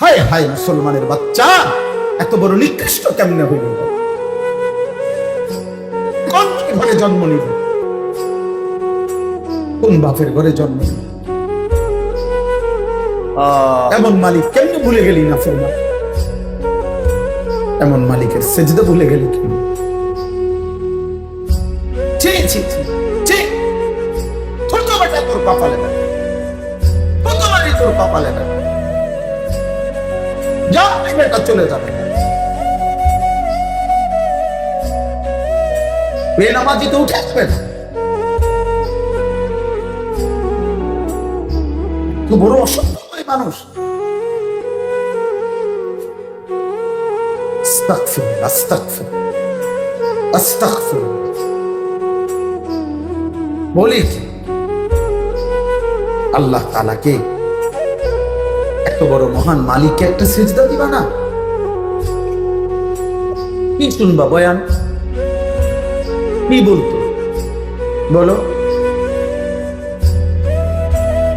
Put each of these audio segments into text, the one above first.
হায় হায় মুসলমানের বাচ্চা এত বড় নিকৃষ্ট কেমনে হইল? কোন ঘরে জন্ম নিল? কোন বাপের ঘরে জন্ম নিল? এমন মালিক কেমনে ভুলে গেলি না ফেরমা? এমন মালিকের সেজদা ভুলে গেলি কেন? ছোট বেটা তোর কপালে না, প্রথমারই তোর কপালে না। যা বেটা চলে যাবে। বেনামাজি তো উঠে আসবে না। তো বড় অসভ্য মানুষ। আস্তাগফিরুল্লাহ, আস্তাগফিরুল্লাহ, আস্তাগফিরুল্লাহ। বলি আল্লাহ তাআলাকে এত বড় মহান মালিককে একটা সিজদা দিবা না? কি শুনবা বয়ান? কি বলতো বলো?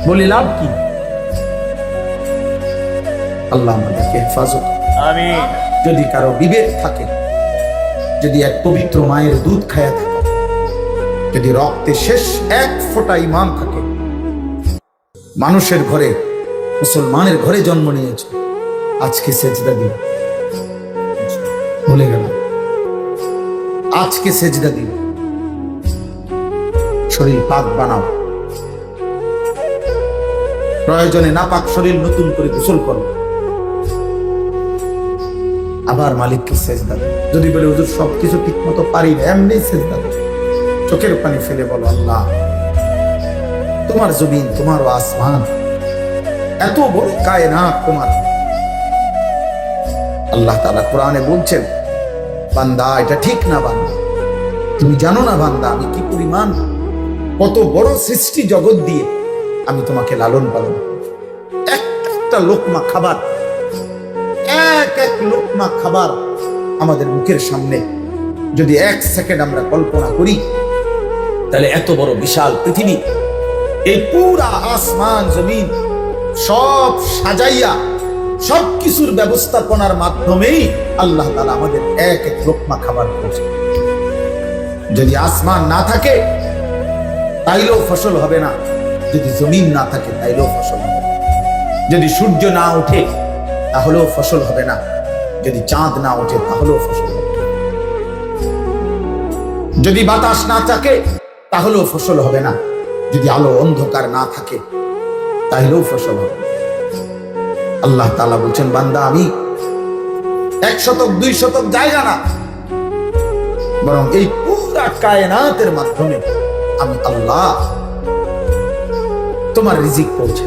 বলি লাভ কি? আল্লাহ আমাদেরকে হেফাজত। আমিন। যদি কারো বিবেক থাকে, যদি এক পবিত্র মায়ের দুধ খায়া থাকে, যদি রক্তে শেষ এক ফোঁটা ঈমান থাকে, মানুষের ঘরে, মুসলমানের ঘরে জন্ম নিয়েছ, আজকে সেজদা দিও। ভুলে গেল, আজকে সেজদা দিও। শরীর পাক বানাও, প্রয়োজনে নাপাক শরীর নতুন করে গোসল করো, আবার মালিককে সেজদা দাও। যদি বলে হুজুর সবকিছু ঠিক মতো পারি না, এমনি সেজদা দাও। চোখের পানি ফেলে বলো, আল্লাহ তোমার জমিন, তোমার আসমান, এত বড় কায়নাত তোমার। আল্লাহ তাআলা কোরআনে বলছেন, বান্দা এটা ঠিক না বান্দা, তুমি জানো না বান্দা আমি কি পরিমাণ, কত বড় সৃষ্টি জগৎ দিয়ে আমি তোমাকে লালন পালন করি। একটা লোকমা খাবার, এক এক লোকমা খাবার আমাদের মুখের সামনে যদি এক সেকেন্ড আমরা কল্পনা করি, তাহলে এত বড় বিশাল পৃথিবী, এই পুরা আসমান জমিন সব সাজাইয়া সব কিছুর ব্যবস্থাপনার মাধ্যমেই আল্লাহ তাআলা আমাদের এক এক লোকমা খাবার করছে। যদি আসমান না থাকে তাইলেও ফসল হবে না, যদি জমিন না থাকে তাইলেও ফসল হবে না, যদি সূর্য না ওঠে তাহলেও ফসল হবে না, যদি চাঁদ না ওঠে তাহলেও ফসল হবে না, যদি বাতাস না থাকে তাহলেও ফসল হবে না, যদি আলো অন্ধকার না থাকে তাহলেও ফসল হবে। আল্লাহ তাআলা বলছেন, বান্দা আমি 1 শতক 2 শতক জায়গা না, বরং এই পুরা কায়নাতের মাধ্যমে আমি আল্লাহ তোমার রিজিক পৌঁছে।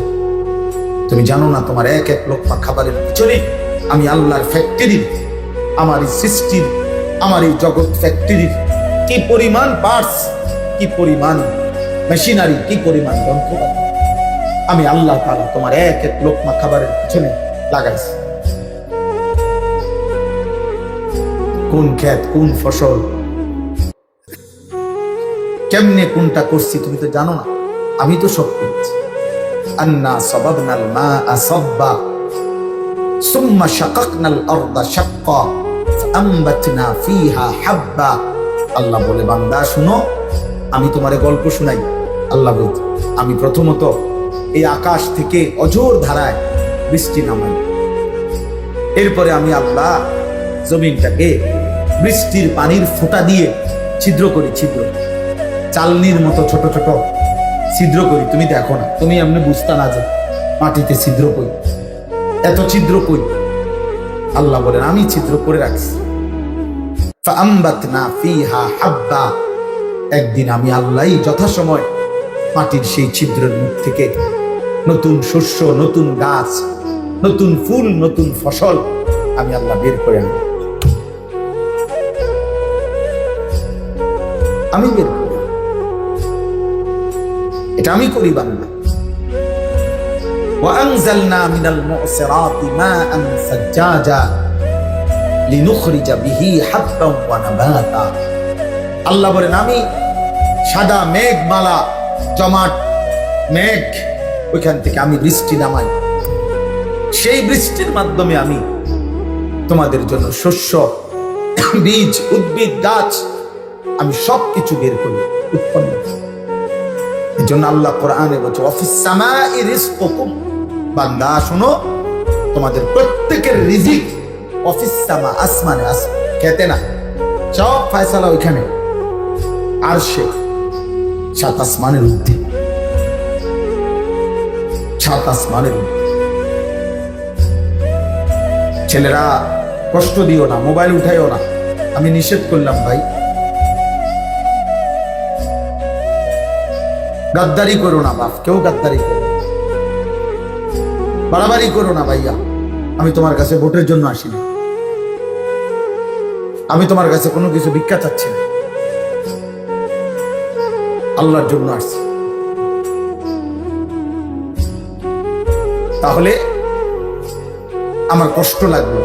তুমি জানো না তোমার এক এক লোকমা খাবারের পিছনে আমি আল্লাহর ফ্যাক্টরির, আমার এই সৃষ্টির, আমার এই জগৎ ফ্যাক্টরির কি পরিমাণ পার্টস, কি পরিমাণ মেশিনারি, কি পরিমাণ যন্ত্রপাতি আমি আল্লাহ তাআলা তোমার এক এক লোকমা খাবারের পিছনে লাগাইছি। কোন ক্ষেত, কোন ফসল, কেমনে কোনটা করছি তুমি তো জানো না, আমি তো সব করছি। আন্না সাবাবনাল মাআ সাব্বা সুম্মা শাকাকনাল আরদা শাক্কা ফাআমবাতনা ফিহা হাব্বা। আল্লাহ বলে, বান্দা শুনো, আমি তোমারে গল্প শোনাই। আল্লাহ বলতে, আমি প্রথমত এই আকাশ থেকে অঝোর ধারায় বৃষ্টি নামাই, এরপরে আমি আল্লাহ জমিনটাকে বৃষ্টির পানির ফোঁটা দিয়ে ছিদ্র করি, ছিদ্র চালনির মতো ছোট ছোট ছিদ্র করি। তুমি দেখো না, তুমি এমনি বুঝতা না যে মাটিতে ছিদ্র কই, এত ছিদ্র কই। আল্লাহ বলেন, আমি ছিদ্র করে রাখছি। ফাআমবাতনা ফিহা হাব্বা, একদিন আমি আল্লাহই যথাসময় মাটির সেই ছিদ্রের মুখ থেকে নতুন শস্য, নতুন গাছ, নতুন ফুল, নতুন ফসল আমি আল্লাহ বের করে আনি। আমি বের করি, এটা আমি করি বান্দা। وأنزلنا من المعصرات ماء ثجاجا لنخرج به حبا ونباتا। আল্লাহ বলেন, আমি সাদা মেঘমালা, জমাট মেঘ, ওইখান থেকে আমি বৃষ্টি নামাই, সেই বৃষ্টির মাধ্যমে আমি তোমাদের জন্য শস্য, বীজ, উদ্ভিদ, গাছ আমি সবকিছু বের করি, উৎপন্ন করি। এই জন্য আল্লাহ কোরআনে বলছে ওয়াফিস সামাই রিজকুকুম, বান্দা শোনো তোমাদের প্রত্যেকের রিজিক অফিস সামা, আসমানে আছে, খেতে না, সব ফয়সালা ওইখানে আরশে, সাত আসমানের ঊর্ধ্বে, সাত আসমানের ঊর্ধ্বে। ছেলেরা কষ্ট দিও না, মোবাইল উঠাইও না, আমি নিষেধ করলাম ভাই। গাদ্দারি করো না বাপ, কেউ গাদ্দারি করো না, বাড়াবাড়ি করো না ভাইয়া। আমি তোমার কাছে ভোটের জন্য আসি না, আমি তোমার কাছে কোনো কিছু ভিক্ষা চাচ্ছি না, আল্লাহর জন্য আসছি। তাহলে আমার কষ্ট লাগলো,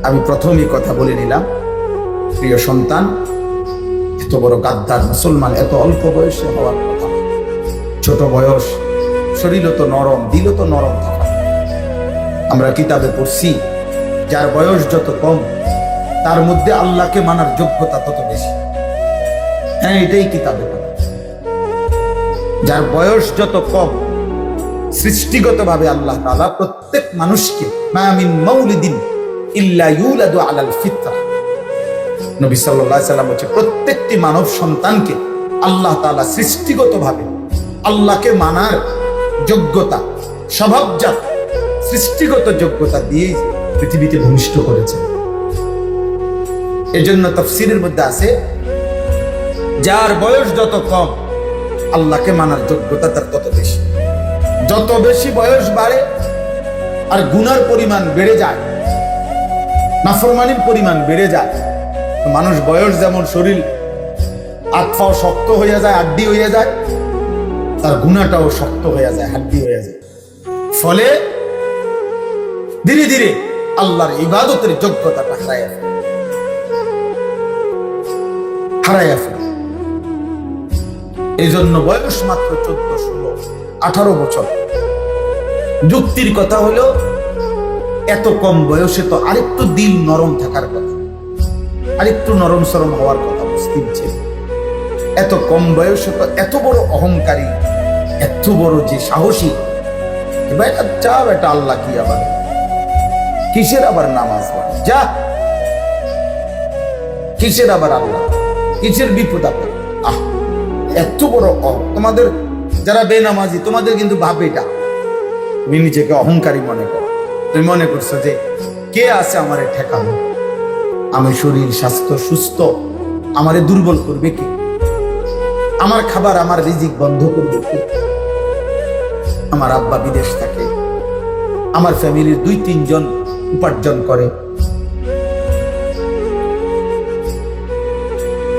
আমি প্রথমেই কথা বলে নিলাম, প্রিয় সন্তান, এত বড় গাদ্দার মুসলমান এত অল্প বয়সে হওয়ার কথা। ছোট বয়স, শরীর তো নরম, দিল তো নরম থাকা। আমরা কিতাবে পড়ছি যার বয়স যত কম তার মধ্যে আল্লাহকে মানার যোগ্যতা তত বেশি। হ্যাঁ, এটাই কিতাবে পড়া। যার বয়স যত কম, সৃষ্টিগতভাবে আল্লাহ তাআলা প্রত্যেক মানুষকে মা মিন মাউলিদিন ইল্লা ইউলাদু আলাল ফিতরা, নবী সাল্লাল্লাহু আলাইহি সাল্লাম বলেছে প্রত্যেকটি মানব সন্তানকে আল্লাহ তাআলা সৃষ্টিগতভাবে আল্লাহকে মানার যোগ্যতা, স্বভাবজাত সৃষ্টিগত যোগ্যতা দিয়ে পৃথিবীতে ভূমিষ্ঠ করেছেন। এজন্য তাফসীরের মধ্যে আছে যার বয়স যত কম আল্লাহকে মানার যোগ্যতা তার তত বেশি। যত বেশি বয়স বাড়ে আর গুনার পরিমাণ বেড়ে যায়, নাফরমানির পরিমাণ বেড়ে যায়, মানুষ বয়স যেমন শরীর হাত পাও শক্ত হয়ে যায়, হাড্ডি হয়ে যায়, তার গুনাহটাও শক্ত হয়ে যায়, হাড্ডি হয়ে যায়। ফলে ধীরে ধীরে আল্লাহর ইবাদতের যোগ্যতাটা হারাইয়া ফেলে। এই জন্য বয়স মাত্র 14, 16, 18 বছর। যুক্তির কথা হলো এত কম বয়সে তো আরেকটু দিল নরম থাকার কথা, আরেকটু নরম সরম হওয়ার কথা মুসলিম ছেলে। এত কম বয়সে তো এত বড় অহংকারী, এত বড় যে সাহসী, যা বেটা আল্লাহ কি আবার কিসের আবার নামাজ পড়ে, যা কিসের আবার আল্লাহ, কিসের বিপদ আপদ। এত বড় তোমাদের যারা বেনামাজি তোমাদের কিন্তু ভাব এটা, তুমি নিজেকে অহংকারী মনে করো। তুমি মনে করছো যে কে আছে আমারে ঠেকানো, আমি শরীর স্বাস্থ্য সুস্থ, আমারে দুর্বল করবে কে, আমার খাবার আমার রিজিক বন্ধ করবে কে। আমার আব্বা বিদেশ থাকে, আমার ফ্যামিলির 2-3 জন উপার্জন করে,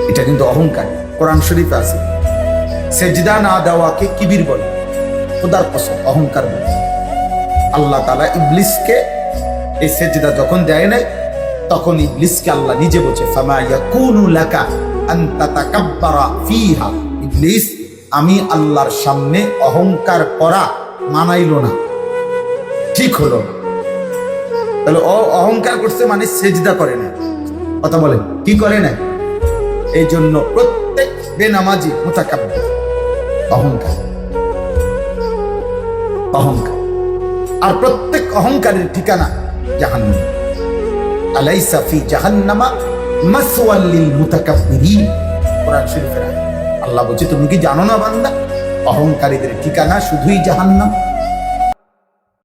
এটা কিন্তু অহংকার। কোরআন শরীফে আছে সেজদা না দেওয়াকে কিবির বলে, খোদার কসম অহংকার বলে। আল্লাহ তাআলা ইবলিসকে এই সেজদা যখন দেয় নাই তখন ইবলিসকে আল্লাহ নিজে বলছে ফামা ইয়াকুনু লাকা আন তাতাকাব্বারা ফিহা, ইবলিস আমি আল্লাহর সামনে অহংকার করা মানাইলো না, ঠিক হলো না। তাহলে অহংকার করছে মানে সেজদা করে না, কথা বলেন কি করে না। এই জন্য প্রত্যেক বেনামাজি মুতাকাব্বির, অহংকার, অহংকার। আর প্রত্যেক অহংকারের ঠিকানা জাহান্নাম। আলাইসা ফি জাহান্নামা মাসওয়াল লিল মুতাকাব্বিরিন, কোরআন শরীফের আয়াত। আল্লাহ বলছে তুমি কি জানো না বান্দা, অহংকারীদের ঠিকানা শুধুই জাহান্নাম।